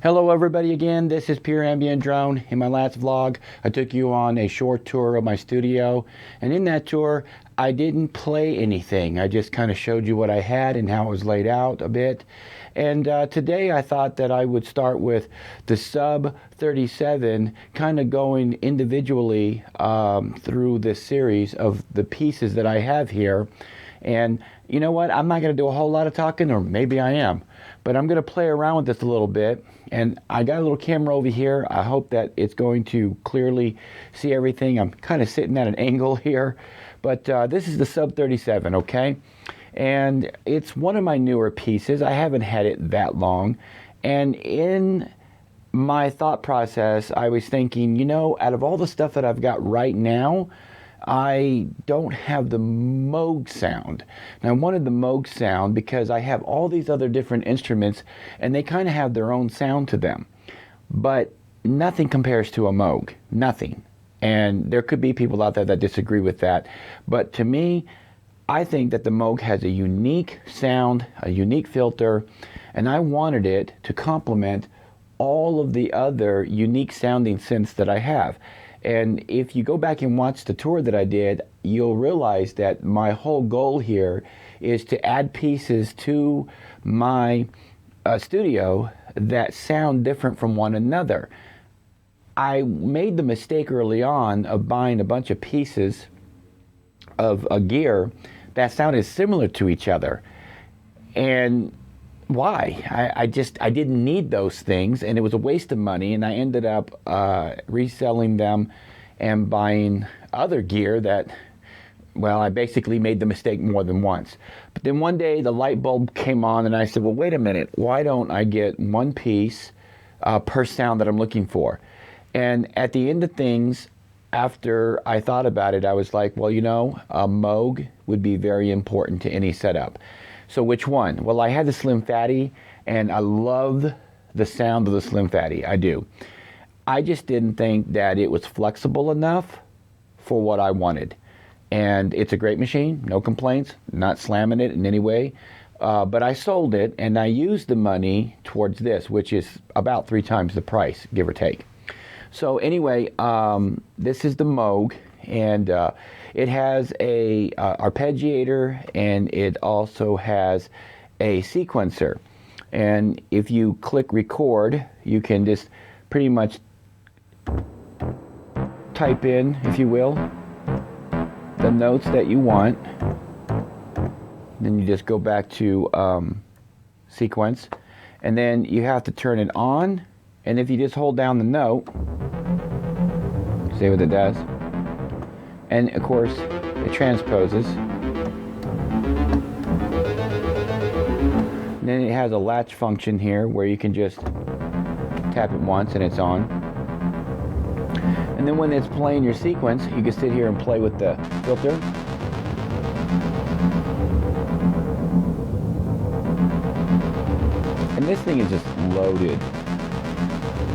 Hello everybody again, this is Pure Ambient Drone. In my last vlog, I took you on a short tour of my studio, and in that tour, I didn't play anything. I just kind of showed you what I had and how it was laid out a bit. And today I thought that I would start with the Sub 37, kind of going individually through this series of the pieces that I have here. And you know what, I'm not going to do a whole lot of talking, or maybe I am, but I'm going to play around with this a little bit. And I got a little camera over here. I hope that it's going to clearly see everything. I'm kind of sitting at an angle here, but this is the Sub 37, okay? And it's one of my newer pieces. I haven't had it that long. And in my thought process, I was thinking, you know, out of all the stuff that I've got right now, I don't have the Moog sound. Now, I wanted the Moog sound because I have all these other different instruments and they kind of have their own sound to them. But nothing compares to a Moog, nothing. And there could be people out there that disagree with that. But to me, I think that the Moog has a unique sound, a unique filter, and I wanted it to complement all of the other unique sounding synths that I have. And if you go back and watch the tour that I did, you'll realize that my whole goal here is to add pieces to my studio that sound different from one another. I made the mistake early on of buying a bunch of pieces of gear that sounded similar to each other. And why? I didn't need those things, and it was a waste of money, and I ended up reselling them and buying other gear that, well, I basically made the mistake more than once. But then one day the light bulb came on and I said, well, wait a minute, why don't I get one piece per sound that I'm looking for? And at the end of things, after I thought about it, I was like, well, you know, a Moog would be very important to any setup. So which one? Well, I had the Slim Phatty, and I love the sound of the Slim Phatty. I do. I just didn't think that it was flexible enough for what I wanted. And it's a great machine, no complaints, not slamming it in any way. But I sold it, and I used the money towards this, which is about 3 times the price, give or take. So anyway, this is the Moog, and it has a arpeggiator, and it also has a sequencer. And if you click record, you can just pretty much type in, if you will, the notes that you want. Then you just go back to sequence, and then you have to turn it on. And if you just hold down the note, see what it does? And of course, it transposes. And then it has a latch function here where you can just tap it once and it's on. And then when it's playing your sequence, you can sit here and play with the filter. And this thing is just loaded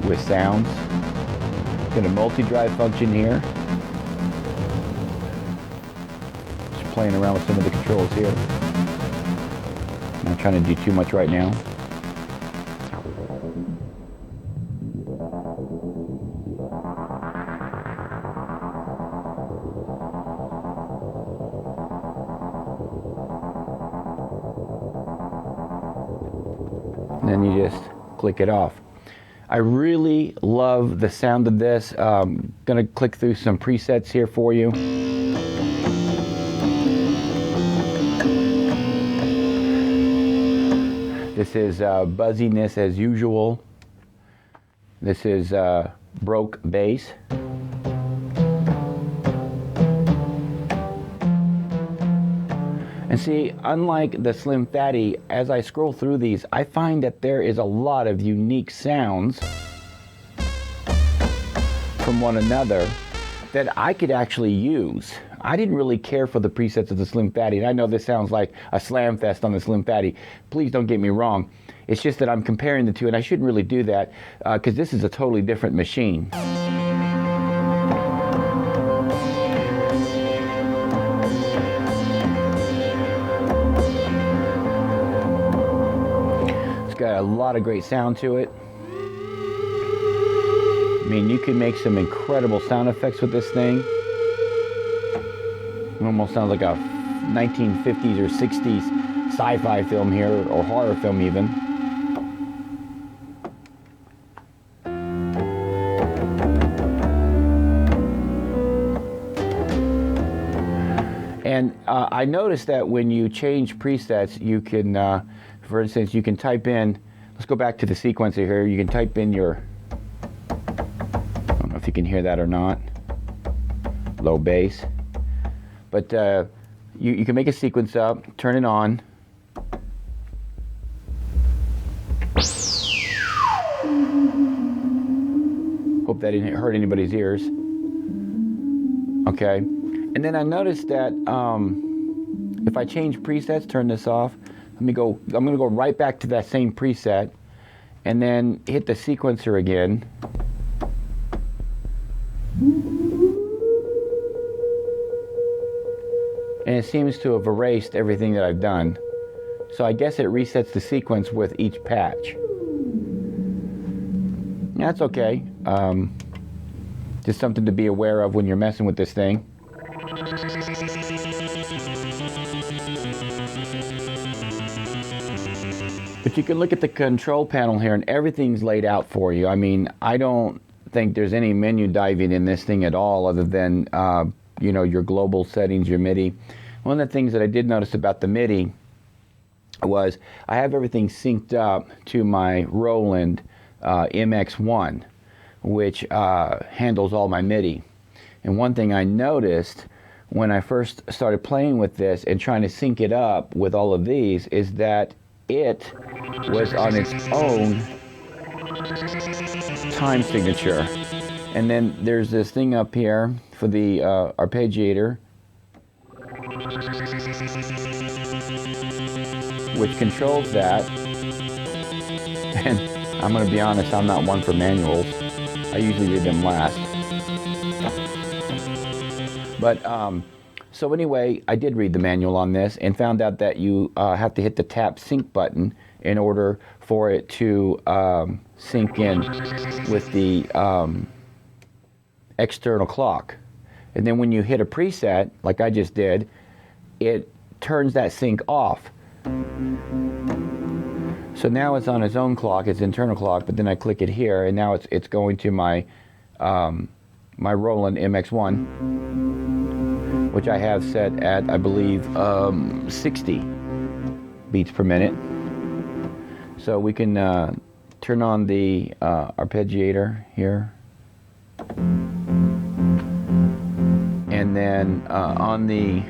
with sounds. Got a multi-drive function here. Just playing around with some of the controls here. Not trying to do too much right now. And then you just click it off. I really love the sound of this. Gonna click through some presets here for you. This is buzziness as usual. This is broke bass. And see, unlike the Slim Phatty, as I scroll through these, I find that there is a lot of unique sounds from one another that I could actually use. I didn't really care for the presets of the Slim Phatty, and I know this sounds like a slam fest on the Slim Phatty. Please don't get me wrong. It's just that I'm comparing the two, and I shouldn't really do that because this is a totally different machine. It's got a lot of great sound to it. I mean, you can make some incredible sound effects with this thing. It almost sounds like a 1950s or 60s sci-fi film here, or horror film even. And I noticed that when you change presets, you can, for instance, you can type in, let's go back to the sequencer here, you can type in your, I don't know if you can hear that or not, low bass, but you can make a sequence up, turn it on, hope that didn't hurt anybody's ears, okay. And then I noticed that if I change presets, turn this off, I'm gonna go right back to that same preset and then hit the sequencer again. And it seems to have erased everything that I've done. So I guess it resets the sequence with each patch. That's okay. Just something to be aware of when you're messing with this thing. But you can look at the control panel here and everything's laid out for you. I mean, I don't think there's any menu diving in this thing at all other than, you know, your global settings, your MIDI. One of the things that I did notice about the MIDI was I have everything synced up to my Roland MX1, which handles all my MIDI. And one thing I noticed when I first started playing with this and trying to sync it up with all of these is that it was on its own time signature. And then there's this thing up here for the arpeggiator, which controls that. And I'm going to be honest, I'm not one for manuals. I usually read them last. But so anyway, I did read the manual on this and found out that you have to hit the tap sync button in order for it to sync in with the external clock. And then when you hit a preset, like I just did, it turns that sync off. So now it's on its own clock, its internal clock, but then I click it here and now it's going to my my Roland MX1, which I have set at, I believe, 60 beats per minute. So we can turn on the arpeggiator here. And then on the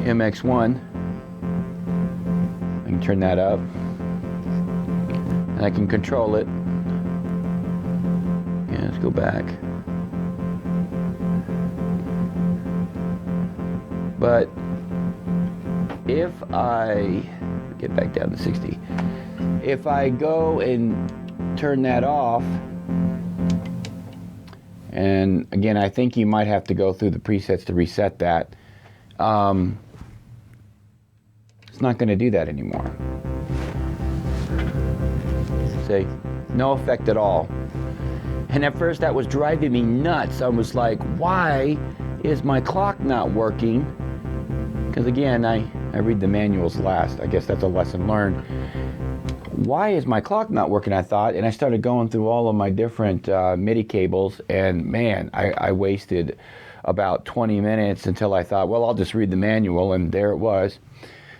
MX1, I can turn that up. And I can control it. Yeah, let's go back. But if I get back down to 60, if I go and turn that off, and again, I think you might have to go through the presets to reset that, it's not going to do that anymore. See, no effect at all. And at first that was driving me nuts. I was like, why is my clock not working? Because again, I read the manuals last. I guess that's a lesson learned. Why is my clock not working, I thought, and I started going through all of my different MIDI cables, and man, I wasted about 20 minutes until I thought, well, I'll just read the manual, and there it was.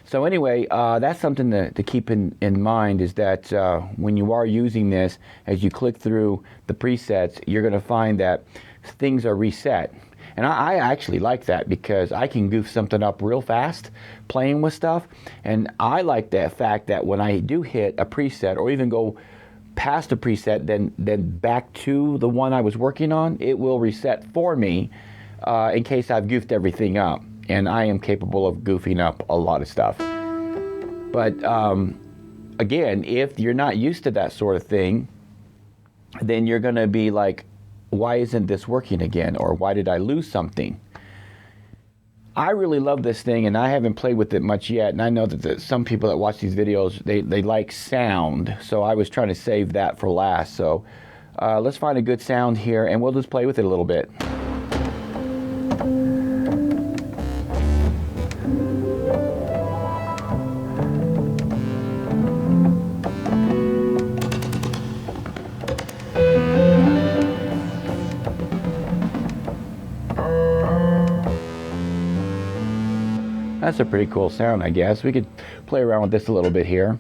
So anyway, that's something to keep in mind, is that when you are using this, as you click through the presets, you're going to find that things are reset. And I actually like that because I can goof something up real fast playing with stuff. And I like that fact that when I do hit a preset or even go past a preset, then back to the one I was working on, it will reset for me in case I've goofed everything up. And I am capable of goofing up a lot of stuff. But again, if you're not used to that sort of thing, then you're going to be like, why isn't this working again? Or why did I lose something? I really love this thing, and I haven't played with it much yet. And I know that some people that watch these videos, they like sound. So I was trying to save that for last. So Let's find a good sound here, and we'll just play with it a little bit. That's a pretty cool sound, I guess. We could play around with this a little bit here.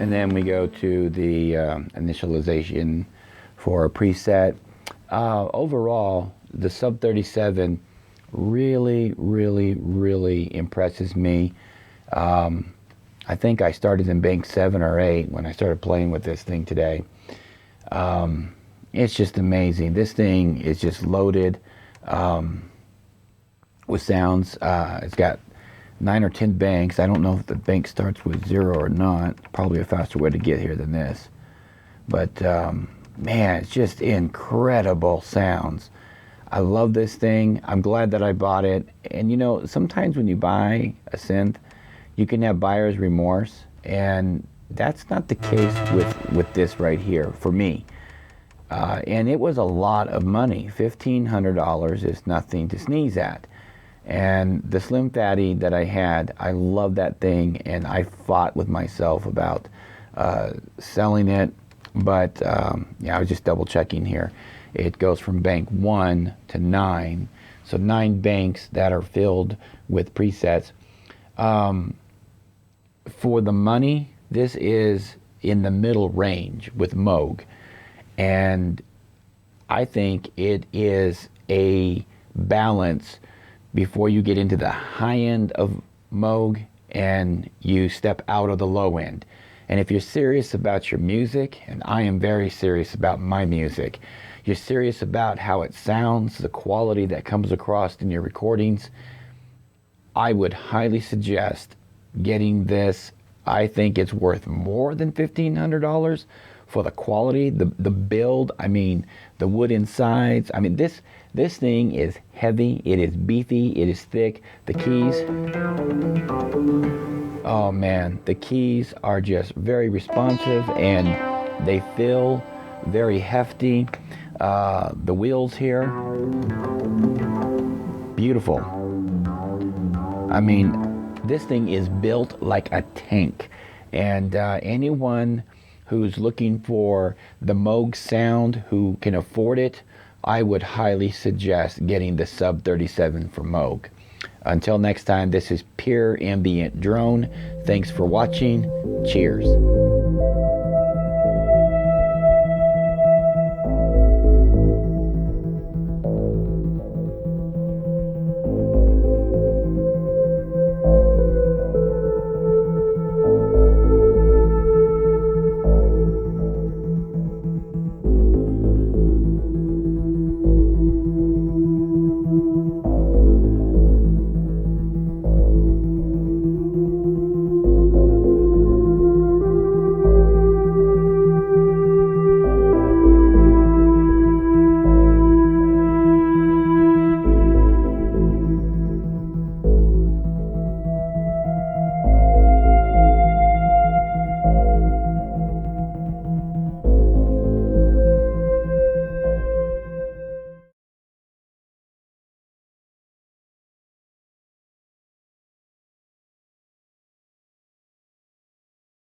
And then we go to the initialization for a preset. Overall, the Sub 37 really, really, really impresses me. I think I started in bank 7 or 8 when I started playing with this thing today. It's just amazing. This thing is just loaded with sounds. It's got 9 or 10 banks. I don't know if the bank starts with 0 or not. Probably a faster way to get here than this. But man, it's just incredible sounds. I love this thing. I'm glad that I bought it. And you know, sometimes when you buy a synth, you can have buyer's remorse, and that's not the case with this right here for me. And it was a lot of money. $1,500 is nothing to sneeze at. And the Slim Phatty that I had, I love that thing, and I fought with myself about selling it. But yeah, I was just double checking here. It goes from bank 1 to 9, so 9 banks that are filled with presets. For the money, this is in the middle range with Moog, and I think it is a balance before you get into the high end of Moog and you step out of the low end. And if you're serious about your music, and I am very serious about my music, you're serious about how it sounds, the quality that comes across in your recordings, I would highly suggest getting this. I think it's worth more than $1,500 for the quality, the build. I mean, the wood insides. I mean, this thing is heavy, it is beefy, it is thick. The keys, oh man, the keys are just very responsive and they feel very hefty. The wheels here, beautiful. I mean, this thing is built like a tank, and anyone who's looking for the Moog sound, who can afford it, I would highly suggest getting the Sub 37 from Moog. Until next time, this is Pure Ambient Drone. Thanks for watching. Cheers.